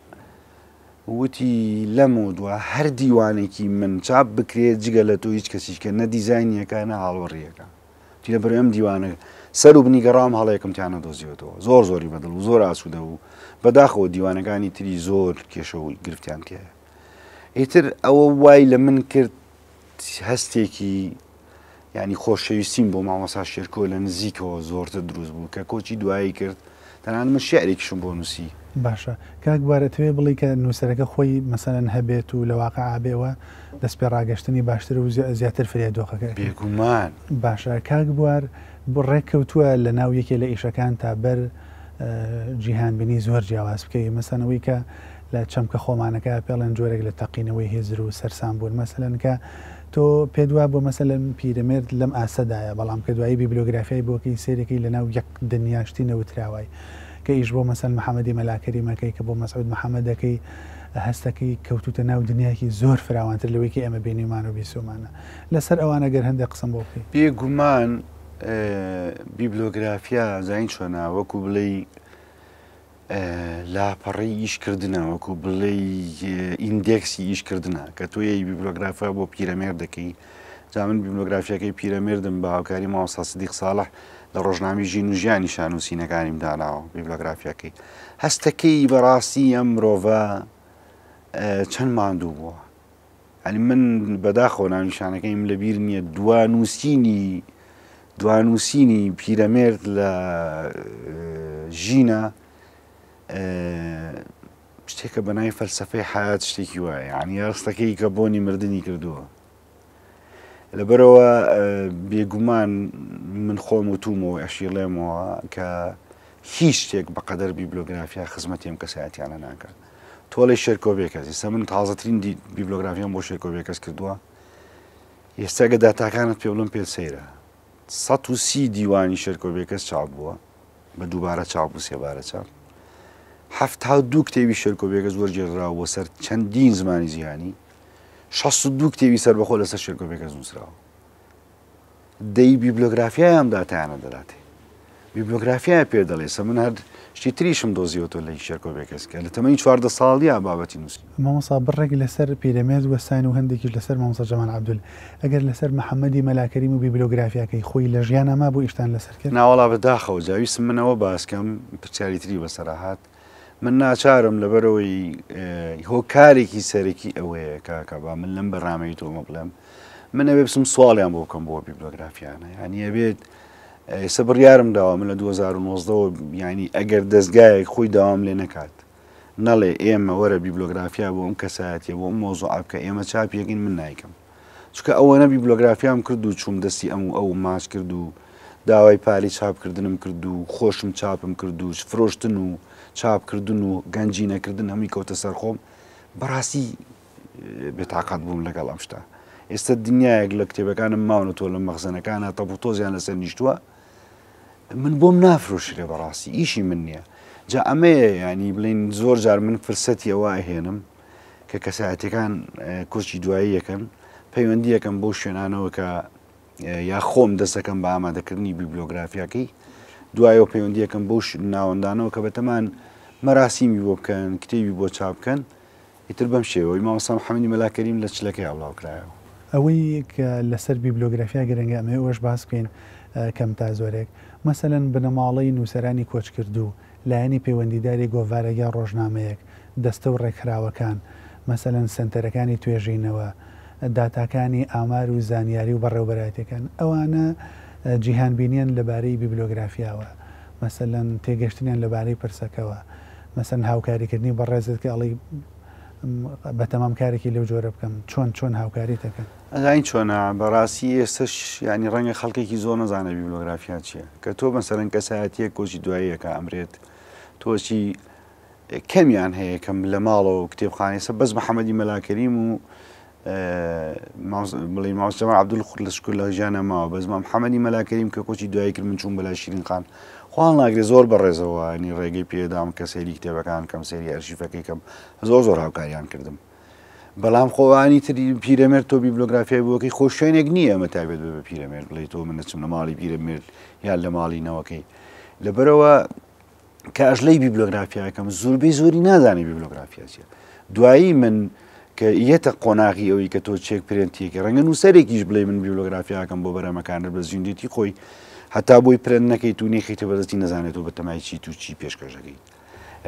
وتی لەم و دووە هەر دیوانێکی من چاپ بکرێت جگە لە تۆ هیچ کەسیشکە نە دیزاینیەکە نە هاڵوەڕیەکە تی لە بەرەو ئەم دیوانە سەر و بنی گەڕام هەڵەیەکم تیانە دۆزیەوەەوە زۆر زۆری بەدڵ و زۆر ئاسوودە و بەداخەوە دیوانەکانی تری زۆر کێشە و گرفتیان تایە ئیتر ئەوە وای لە من کرد هەستێکی ینی خۆشەویستیم بۆ مامۆستا شێرکۆ لە نزیکەوە زۆرتر دروست بوو کە کۆچی دوایی کرد تەنانەت من شیعرێکیشم بۆ نووسی باشە کاک بوارەتەوێ بڵی کە نووسەرەکە خۆی مەسەلەن هەبێت و لە واقع ئابێەوە دەست پێ ڕاگەشتنی باشتر و زیاتر فرێدۆخەکە بێگومان باشە کاک بوار ڕێککەوتووە لە ناو یەکێ لە ئیشەکان تا بەر جیهان بینی زۆر جیاواز بکەی مەسەنەوەی کە لە چەمکە خۆمانەکە پێڵێن جۆرێک لە تەقینەوەی هێزر و سەرسان بوون مەسەلەن کە تۆ پێدوا بۆ مەسەلەن پیرەمێرد لەم ئاسەدایە بەڵام کە دوایی بیبلیۆگرافیای بۆکەی سێرەکەی لەناو یەک دنیاشتی نەوتراوای کە ئیش بۆ مەسەل محەممەدی مەلاکەریمەکەی کە بۆ مەسعود محەممەدەکەی هەستەکەی کەوتوتە ناو دنیاکی زۆر فراوانتر لەوەیکی ئەمە بینیمان و بیسومانە لەسەر ئەوانە گەر هەندێک قسم بۆ بکەی بێگومان بیبلیۆگرافیا زین چۆنا وەکو بڵێ لاپەڕی ئیشکردنە وەکو بڵێ ئیندێکسی ئیشکردنە کە تۆیە بیبلیۆگرافیا بۆ پیرەمێر دەکەی جا من بیبلیۆگرافیەکەی پیرەمێردم بە هاوکاری مامۆستا سیدیق ساڵح لە ڕۆژنامەی ژین و ژیانی شانووسینەکانیم داناوە بیبلیۆگرافیەکەی هەستەکەی بەڕاستی ئەم مرۆڤە چەند ماندوو بووە ئەنی من بەداخەوە ناونیشانەکەیم لەبیر نییە دوانووسینی پیرەمێرد لە ژینە شتێکە بەناوی فەلسەفەی حیات شتێکی وایە یعنی ڕستەکەی کە بۆنی مردنی کردووە لەبەرەوە بێگومان من خۆم وتومەوە ئەشیڵێمەوە کە هیچ شتێک بەقەدەر بیبلیۆگرافیا خزمەتیم کەسایەتیانە ناکات تۆڵی شێرکۆبێکەس ئێستا من تازەترین بیبلیۆگرافیان بۆ شێرکۆبێکەس کردووە ئێستا گە داتاکانت پێ بڵم پێ سەیرە 130 دیوانی شێرکۆبێکەس چاپ بووە بە دووبارە چاپ و سێبارە چاپ 72 کتێوی شێرکۆبێکەس وەرگێڕراوە بۆ سەر چەندین زمانی زیانی 62 کتێوی سەربەخۆ لەسەر شێرکۆبێکەس نووسراوە دەی بیبلیۆگرافیای ئەم داتایانە دەداتێ بیبلیۆگرافیای پێ دەڵێ من هەر شتی تریشم دۆزیەوە لە شێرکۆبێکەس کە لە تەمەنی 14 ساڵیە بابەتی نووسی مامۆستا بڕێک لەسەر پیرەمێرد وەستان و هەندێکیش لەسەر مامۆستا جەمال عەبدول ئەگەر لەسەر محەممەدی مەلاکەریم و بیبلیۆگرافیاکەی خۆی لە ژیانە ما بۆ ئیشتان لەسەر کرد ناوەڵا بەداخەوە جاویستم منەوە باسکەم پرسیاری تری بەسەرهات من ناچارم لەبەرەوەی هۆکارێکی سەرەکی ئەوەیە کاکە با من لەم بەڕامەی تۆمە بڵێم من ئەوێ بسم سواڵیان بۆ بکەم بۆ بیبلیۆگرافیانە یعنی ئەبێت ئێستا بڕیارم داوە من لە 2019 ینی ئەگەر دەستگایەک خۆی داوام لێ نەکات نەڵێ ئێمە وەرە بیبلیۆگرافیا بۆ ئەم کەسایەتیە بۆ ئەم مۆزوع بکە ئێمە چاپیەکەین من نایکەم چونکە ئەوەنە بیبلیۆگرافیام کرد و چووم دەستی ئەو ماچ کرد و داوای پاری چاپکردنم کرد و خۆشم چاپم کرد و فرۆشتن و چاپکردن و گەنجی نەکردن هەمووی کەوتە سەر خۆم بەڕاستی بێتاقەت بووم لەگەڵ ئەم شتە ئێستا دنیایەک لە کتێبەکانم ماونە تۆ لە مەخزنەکانە تەپوتۆزیان لەسەر نیشتووە من بۆم نافرۆشرێ بەڕاستی ئیشی من نییە جا ئەمەیە ینی بڵین زۆر جار من فرسەتی ئەوە ئەهێنم کە کەسایەتەکان کورسی دوایی یەکەن پەیوەندی یەکەم بۆ شوێنانەوە کە یا خۆم دەستەکەم بە ئامادەکردنی بیبلیۆگرافیاکەی دوایەوە پەیوەندی یەکەم بۆ ناوەندانەوە کە بەتەمان مەراسیمی بۆ بکەن کتێبی بۆ چاپ بکەن ئیتر بەم شێوەی مامۆستا محەممەدی مەلاکەریم لە چلەکەی هەڵاوکرایەوە ئەوەی کە لەسەر بیبلیۆگرافیا گەرەنگە ئەمە ئەوەش باس بکەین کەم تا زۆرێک مەسەلەن بنەماڵەی نووسەرانی کۆچ کردو لایەنی پەیوەندیداری گۆڤارەگە ڕۆژنامەیەک دەستە و ڕێکخراوەکان مەسەلەن سنتەرەکانی توێژینەوە داتاکانی ئامار و زانیاری و بەڕێوەبەرایەتەکان ئەوانە جیهانبینیان لەبارەی بیبلیۆگرافیاوە مەسەلەن تێگەشتنیان لەبارەی پرسەکەوە مەسەن هاوکاریکردنی بەڕێزت کە ئەڵی بەتەمام کارێکی لەو جۆرە بکەم چۆن هاوکاری دەکەن ئەزین چۆنە بەڕاستی ئێستش ینی ڕەنگە خەڵکێکی زۆر نەزانە بیبلیۆگرافیا چییە کە تۆ مەسەرەن کەسایەتیە کۆچی دواییەکە ئەمرێت تۆچی کەمیان هەیە کەم لە ماڵەوە کتێبخانەیە بەس محەممەدی مەلاکەریم و بڵێ مامۆستا جەمال عەبدول خورد لە شکل لە ژیانە ماوە بەس محەممەدی مەلاکەریم کە کۆچی دوایی کرد من چوون بەلای شیرین خان خۆڵ ناگرێت زۆر بەڕێزەوە ینی ڕێگەی پێدام کە سەیری کتێبەکان کەم سەیری ئەرشیفەکەی کەم زۆر هاوکاریان کردم بەڵام خۆوانی تری پیرەمێرد تۆ بیبلیۆگرافیای بۆکەی خۆ شوێنێک نییە ئەمە تایبێت بە پیرەمێرد بڵێ تۆ من نەچم لە ماڵی پیرەمێرد یان لە ماڵی نەوەکەی لەبەرەوە کە ئەژلەی بیبلیۆگرافیاکەم زۆربەی زۆری نازانی بیبلیۆگرافیا چیە دوایی من کە یەتە قۆناغی ئەوەی کە تۆ چێک پرێنتیەکە ڕەنگە نووسەرێکیش بڵێ من بیبلیۆگرافیاکەم بۆ بەرەمەکانت بە زیندێتی خۆی هەتا بۆی پرێن نەکەیت و نێخیتە بەدەستی نەزانێت و بە تەمای چی تو چی پێشکەشەکەی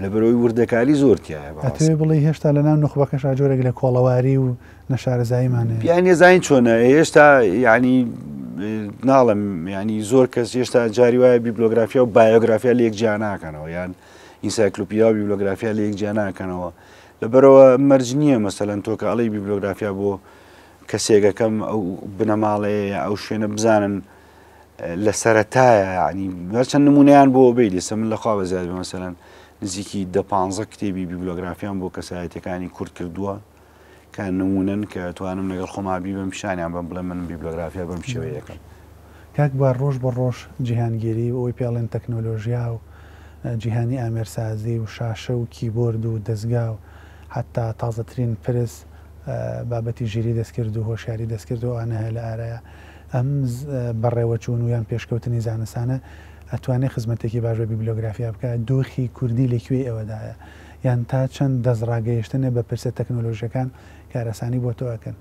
لەبەرەوەی وردەکاری زۆرتیایە ئەتەوێ بڵێ هێشتا لە ناو نخبەکەش جۆرێک لە کۆڵەواری و نەشارەزاییمانێ یان ێزین چۆنە هێشتا ینی ناڵم ینی زۆر کەس هێشتا جاری وایە بیبلیۆگرافیا و بایۆگرافیا لە یەک جیا ناکەنەوە یان ئینسایکلۆپیدیا و بیبلیۆگرافیا لە یەک جیا ناکەنەوە لەبەرەوە مەرج نییە مەسەلەن تۆ کە ئەڵەی بیبلیۆگرافیا بۆ کەسێکەکەم ئەو بنەماڵەیە ئەو شوێنە بزانن لە سەرەتایە ینی هەرچەند نمونەیان بۆ بێ لێسە من لەخوا بەزیاد مەسەلەن نزیکی 15 کتێبی بیبلۆگرافیان بۆ کەسایەتەکانی کورد کردووە کە نمونەن کە توانم لەگەڵ خۆمابی بەم پیشانیان بەم بڵێ من بیبلۆگرافیا بەم شێوەیە یەکەم. کاک بە ڕۆژ بە ڕۆژ جیهانگیری و ئەوی پێڵێن تەکنۆلۆژیا و جیهانی ئامێرسازی و شاشە و کیبۆرد و دەستگا و حتا تازەترین پرس بابەتی ژیری دەستکرد و هۆشیاری دەستکرد و ئەنە هەیە لە ئارەیە ئەم بەڕێوە چوون و یان پێشکەوتنی زانستانە ئەتوانێت خزمەتێکی باش بە بیبلۆگرافیا بکە دۆخی کوردی لەکوێ ئەوەدایە یان تا چەند دەستڕاگەیشتنە بە پرسە تەکنۆلۆژیەکان کارەسانی بۆ تۆەکەن.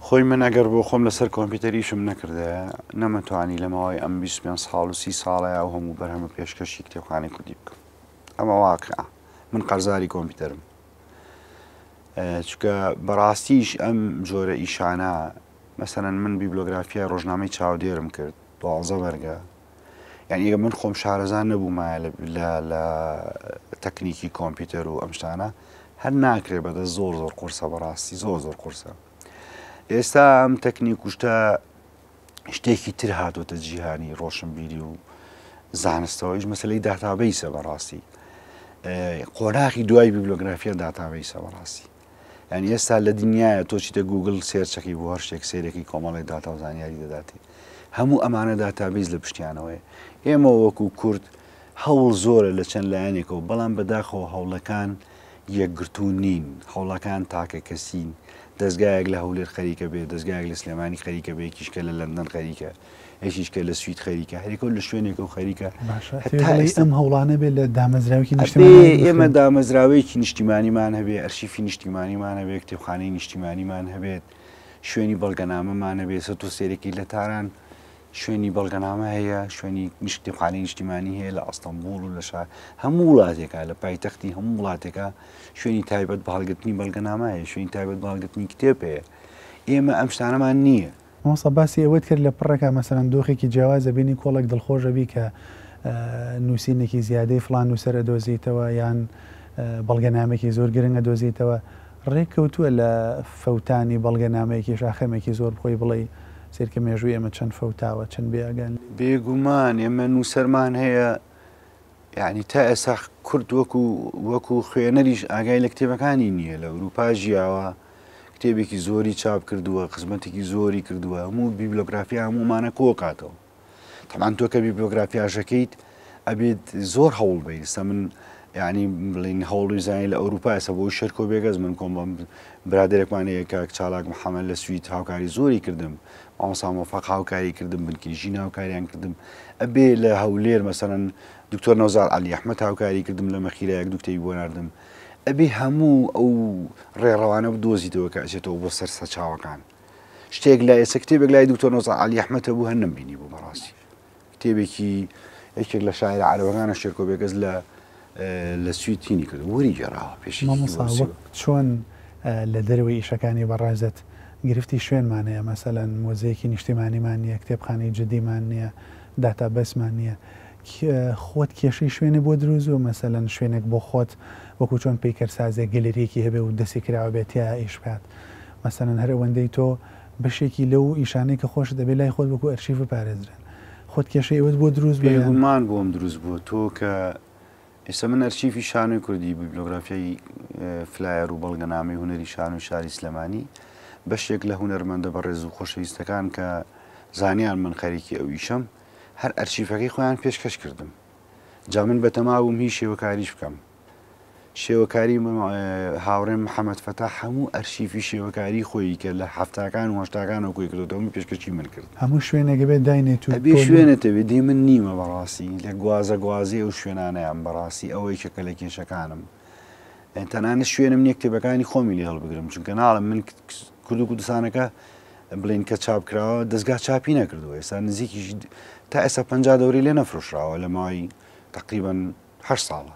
خۆی من ئەگەر بۆ خۆم لەسەر کۆمپیوتەریشم نەکردەیە نەمەتوانی لە ماوەی ئەم 25 ساڵ و 30 ساڵەیە و هەموو بەرهەمە پێشکەشی کتێبخانەی کوردی بکەم. ئەمە واقعە من قەرزاری کۆمپیوتەرم چکە بەڕاستیش ئەم جۆرە ئیشانە مەسەرەن من بیبلۆگرافیا ڕۆژنامەی چاودێرم کرد 12 بەرگە یعنی ئەگە من خۆم شارەزان نەبوومایە لە تەکنیکی کۆمپیوتەر و ئەم شتانە هەر ناکرێ بەدە زۆر قورسە بەڕاستی زۆر قورسە. ئێستا ئەم تەکنیک کوشتە شتێکی تر هاتوۆتە جیهانی ڕۆشنبیری و زانستەوەیش مەسلەی داتابیسە بەڕاستی قۆناغی دوای بیبلۆگرافیا داتابیسە بەڕاستی یعنی ئێستا لە دنیاە تۆ چیتە گوگل سێرچەکەی بۆ هەر شتێک سیرێکی کۆمەڵی داتا و زانیاری دەداتی هەموو ئەمانە داتابیز لە پشتیانەوەی ئێمە وەکو کورد هەوڵ زۆرە لە چەند لایەنێکەوە بەڵام بەداخەوە هەوڵەکان یەکگرتو نین هەوڵەکان تاکە کەسین دەستگایەک لە هەولێر خەریکە بێت دەستگایەک لە سلێمانی خەریکە بێ یەکیشکە لە لەندەن خەریکە یەکیشکە لە سوید خەریکە هەریکە لە شوێنێک و خەریکە ئەم هەوڵانە بێت لە دامەزراوی نیشتیمانی ئێمە دامەزراوەیەکی نیشتیمانیمان هەبێ ئەرشیفی نیشتیمانیمان هەبێ کتێبخانەی نیشتیمانیمان هەبێت شوێنی بەڵگەنامەمان هەبێ سە تۆ سێرەکی لە تاران شوێنی بەڵگەنامە هەیە شوێنی کتێبخانەی نیشتیمانی هەیە لە ئەستەمبوڵ و لە شار هەموو وڵاتێکە لە پایتەختی هەموو وڵاتێکە شوێنی تایبەت بەهەڵگرتنی بەڵگەنامە هەیە شوێنی تایبەت بەهەڵگرتنی کتێب هەیە ئێمە ئەم شتانەمان نییە. مۆسە باسی ئەوەت کرد لە پڕێکە مەسەرەن دۆخێکی جیاوازە بینی کۆڵێک دڵخۆشە بی کە نووسینێکی زیادەی فڵان نووسەرە دۆزیتەوە یان بەڵگەنامێکی زۆر گرنگە دۆزیتەوە ڕێککەوتووە لە فەوتانی بەڵگەنامەیەکی شاخەمێکی زۆر بخۆی بڵێ سێرکە مێژووی ئێمە چەند فەوتاوە چەند بێگەن بێگومان ئێمە نووسەرمان هەیە یعنی تا ئێستا کورد وەکو خوێنەریش ئاگای لە کتێبەکانی نییە لە ئەوروپا ژیاوە کتێبێکی زۆری چاپ کردووە خزمەتێکی زۆری کردووە هەموو بیبلۆگرافیا هەمومانە کۆکاتەوە تەمان تۆ کە بیبلۆگرافیاژەکەیت ئەبێت زۆر هەوڵ بەیستا من یعنی بڵین هەوڵی زانانی لە ئەوروپا ئێستا بۆی شەرکۆ بێگەز من کۆم برادێکمانەیە کاک چالاک محەممەد لە سوید هاوکاری زۆری کردم مامۆستا مۆفەق هاوکاری کردم بنکێژین هاوکاریان کردم ئەبێ لە هەولێر مەسەرەن دکتۆر نەوزار عەلی ئەحمەد هاوکاری کردم لە مەخیرەیەک دوو کتێبی بۆ ناردم ئەبێ هەموو ئەو ڕێڕەوانە بدۆزیتەوە کە ئەچێتەوە بۆ سەر سەرچاوەکان شتێک لای ئێستا کتێبێک لای دکتۆر نەوزار عەلی ئەحمەد هەبوو هەر نەمبینی بوو بەڕاستی کتێبێکی یەکێک لە شاعرە عەرەبەکانە شێرکۆ بێگەز لە سویدتینی کرد وەری جێراوە پێشی چۆن لە دەروی ئیشەکانی بەڕازت گرفتی شوێنمانەیە مەسەلەن مۆزەیەکی نیشتیمانیمان نییە کتێبخانەی جدیمان نییە داتابەسمان نییە خۆت کێشەی شوێنە بۆ دروست و مەسەلەن شوێنێک بۆ خۆت وەکو چۆن پیکەرسازێک گەلەریەکی هەبێ و دەستی کراوە بێتیا ئیش بات مەسەلەن هەر ئەوەندەی تۆ بەشێکی لەو ئیشانەی کە خۆش دەبێت لای خۆت وەکو ئەرشیف بپارێزرێن خۆت کێشەی ئەوت بۆ دروست بێگومان بۆم دروست بوو تۆ کە ئێستا من ئەرشیفی شانۆی کوردی بیبلۆگرافیای فلایر و بەڵگەنامەی هونەری شان و شاری سلێمانی بەشێک لە هونەرمەندە بەڕێز و خۆشەویستەکان کە زانیان من خەریکی ئەو ئیشەم هەر ئەرشیفەکەی خۆیان پێشکەش کردم جا من بەتەماوم هیچ شێوەکاریش بکەم شێوەکاری هاوڕێم محەممەد فەتا هەموو ئەرشیفی شێوەکاری خۆی کە لە هەفتاکان و هەشتاکانەوە کۆی کردەوە پێشکەشی من کرد هەموو شوێنێکە بێت داینێت و بێ شوێنێتەوێ دی من نیمە بەڕاستی لە گوازە گوازی و شوێنانەیان بەڕاستی ئەوەی کە لە کێشەکانم تەنانە شوێنم نییە کتێبەکانی خۆمی لێ هەڵبگرم چونکە ناڵم من کورد و کوردستانەکە بڵین کە چاپکراوە دەستگا چاپی نەکردووە ئێستا نزیکی تا ئێستا 50 دەوری لێ نەفرۆشراوە لە ماوەی تقریبا 8 ساڵە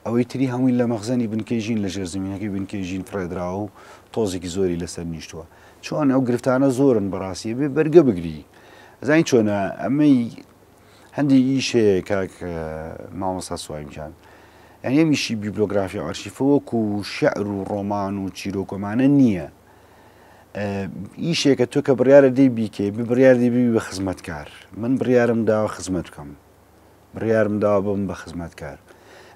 ئەوەی تری هەمووی لە مەخزەنی بنکەژین لە ژێرزمینەکەی بنکەژین فرێدراوە و تۆزێکی زۆری لەسەر نیشتووە چۆن ئەو گرفتانە زۆرن بەڕاستی بێ بەرگە بگری زین چۆنە ئەمەی هەندی ئیشەیە کاک مامۆستا سوایمجان یعنی ئەمیشی بیبلۆگرافیا ئەرشیفە وەکو شەعر و ڕۆمان و چیرۆکۆمانە نییە ئیشێکە تۆ کە بڕیارە دەی بیکێ بڕیار دەبی بە خزمەتکار من بڕیارم داوە خزمەت بکەم بڕیارم داوە بم بە خزمەتکار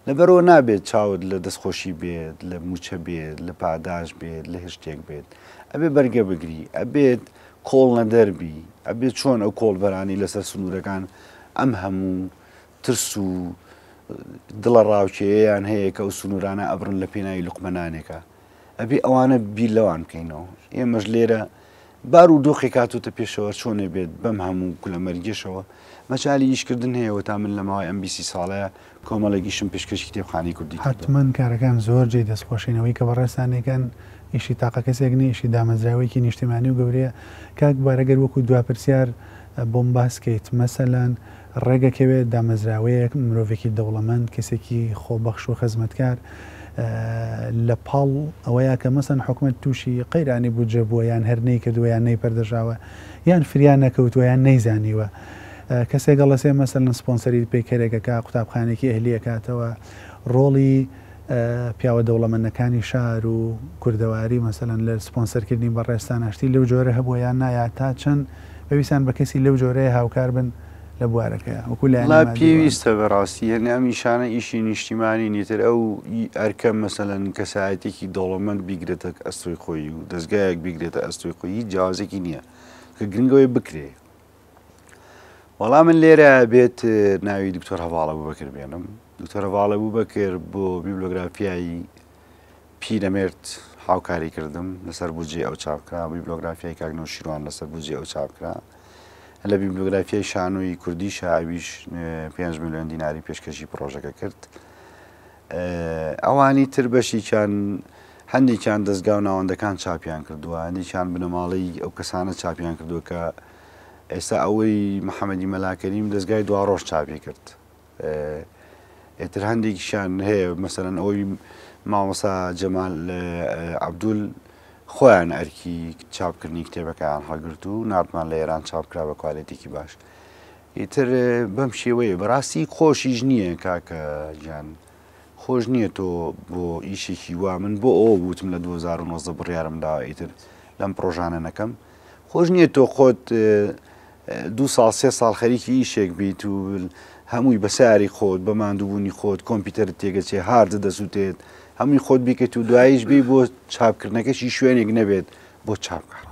لەبەرەوە نابێت چاوت لە دەستخۆشی بێت لە موچە بێت لە پاداش بێت لە هێز شتێک بێت ئەبێ بەرگە بگری ئەبێت کۆڵ نەدەربی ئەبێت چۆن ئەو کۆڵبەرانی لەسەر سنوورەکان ئەم هەموو ترس و دڵە ڕاوچەیەیان هەیە کە ئەو سنوورانە ئەبرن لە پێناوی لوقمەنانێکە ئەبێ ئەوانە بیر لەوان بکەینەوە ئێمەش لێرە بار و دۆخی کاتوتە پێشەوە چۆنێ بێت بەم هەموو کولەمەرگێشەوە مەجای ئیشکردن هەیەەوە تا من لە ماوەی ئەم 20 ساڵەیە کۆمەڵێکیشم پێشکەشی کتێبخانەی کوردی حتمما کارەکان زۆر جێی دەستخۆشینەوەی کە بەڕێستانەکان ئیشی تاقە کەسێک نیە ئیشی دامەزراوەیەکی نیشتیمانی و گەورەیە کاک بارەگەر وەکو دواپرسیار بۆم باسکەیت مەسەلەن ڕێگەکەوێت دامەزراوەیەک مرۆڤێکی دەوڵەمەند کەسێکی خۆبەخش و خەزمەتکار لە پاڵ ئەوەیە کە مەسەن حکومت تووشی قەیرانی بودجە بووە یان هەرنەی کردووە یان نەی پەردەژاوە یان فریان نەکەوتووە یان نەیزانیوە کەسێک گەڵەسێ مەسەن سپۆنسەری پێکەرێکەکە قوتابخانێکی ئەهلی ئەکاتەوە ڕۆڵی پیاوە دەوڵەمەندەکانی شار و کوردەواری مەسەن لە سپۆنسەرکردنی بەڕێستان هەشتی لەو جۆرە هەبووە یان نایە تا چەند پێویستان بە کەسی لەو جۆرەیە هاوکار بن لە بوارەکەیە وەکو لا پێویستە بەڕاستی هەنێ ئەم نیشانە ئیشی نیشتیمانی نیتر ئەو ئەرکە مەسەلەن کەسایەتێکی دەوڵەمەند بیگرێتە ئەستۆی خۆی و دەستگایەک بیگرێتە ئەستۆی خۆی هیچ جیاوازێکی نییە کە گرنگەوەی بکرێ وەڵام من لێرە بێت ناوی دکتۆر هەواڵە بووبەکر بێنم دکتۆر هەواڵە بووبەکر بۆ بیبلۆگرافیایی پیرەمێرد هاوکاری کردم لەسەر بودجێ ئەو چاپکرا بیبلۆگرافیای کاکنەوە شیروان لەسەر بودجێ ئەو چاپکرا لە بیبلۆگرافیای شانۆی کوردی شاویش 5 میلیۆن دیناری پێشکەشی پرۆژەکە کرد ئەوانی تر بەشیان هەندێکیان دەستگا و ناوەندەکان چاپیان کردووە هەندێکیان بنەماڵی ئەو کەسانە چاپیان کردووە کە ئێستا ئەوەی محەممەدی مەلاکەریم دەستگای دوا ڕۆژ چاپی کرد ئێتر هەندێکیشان هەیە مەسەرەن ئەوی مامۆسا جەمال عەبدول خۆیان ئەرکی چاپکردنی کتێبەکەیان هەڵگرت و نردمان لە ئێران چاپکرا بە کوالێتێکی باش ئیتر بەم شێوەیە بەڕاستی خۆشیش نییە کاکە گیان خۆش نییە تۆ بۆ ئیشێکی وا من بۆ ئەوە بوتم لە 2009 بڕیارمدا ئیتر لەم پرۆژانە نەکەم خۆش نییە تۆ خۆت 2 ساڵ 3 ساڵ خەریکی ئیشێک بیت و هەمووی بەساری خۆت بە ماندووبوونی خۆت کۆمپیوتەرت تێگەچێ هاردە دەسووتێت هەمووی خۆت بیکەیت و دواییش بی بۆ چاپکردنەکەشی شوێنێک نەبێت بۆ چاپکار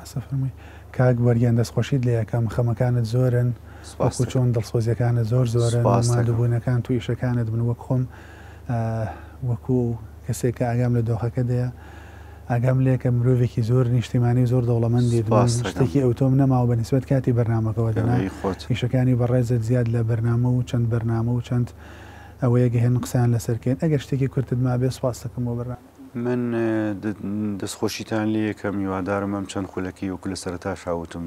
کاک وەرگیان دەستخۆشیت لە یەکەم خەمەکانت زۆرن وەکو چۆن دڵسۆزیەکانت زۆر زۆرن مادووبوونەکان تو ئیشەکانت بن وەک خۆم وەکو کەسێک کە ئاگام لە دۆخەکە دەیە ئاگام لێ کە مرۆڤێکی زۆر نیشتیمانی زۆر دەوڵەمەندی شتێکی ئەوتۆم نەماوە بە نسبەت کاتی بەرنامەکەەوە دەنا ئیشەکانی بەڕێزت زیاد لە بەرنامە و چەند بەرنامە و چەند ئەوەیەگە هێن قسەیان لەسەرکەین ئەگەر شتێکی کورتت ما بێ سپاس دەکەم بۆ بەرنامە من دەستخۆشیتان لێ یەکەم هیوادارم ئەم چەند خولەکی وەکو لە سەرەتا شاوتم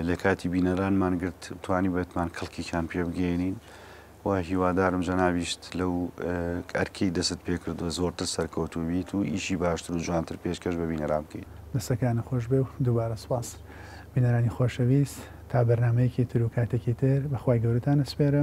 لە کاتی بینەرانمان گرت توانی بێتمان کەڵکیان پێ بگەێنین و هیوادارم جەناویشت لەو ئەرکەی دەست پێ کردو زۆرتر سەرکەوتو بیت و ئیشی باشتر و جوانتر پێشکەش بە بینەران بکەیت دەستەکانە خۆش بێ و دووبارە سپاس بینەرانی خۆشەویست تا بەرنمەیەکی تر و کاتێکی تر بەخوای گەورەتان ئەسپێرم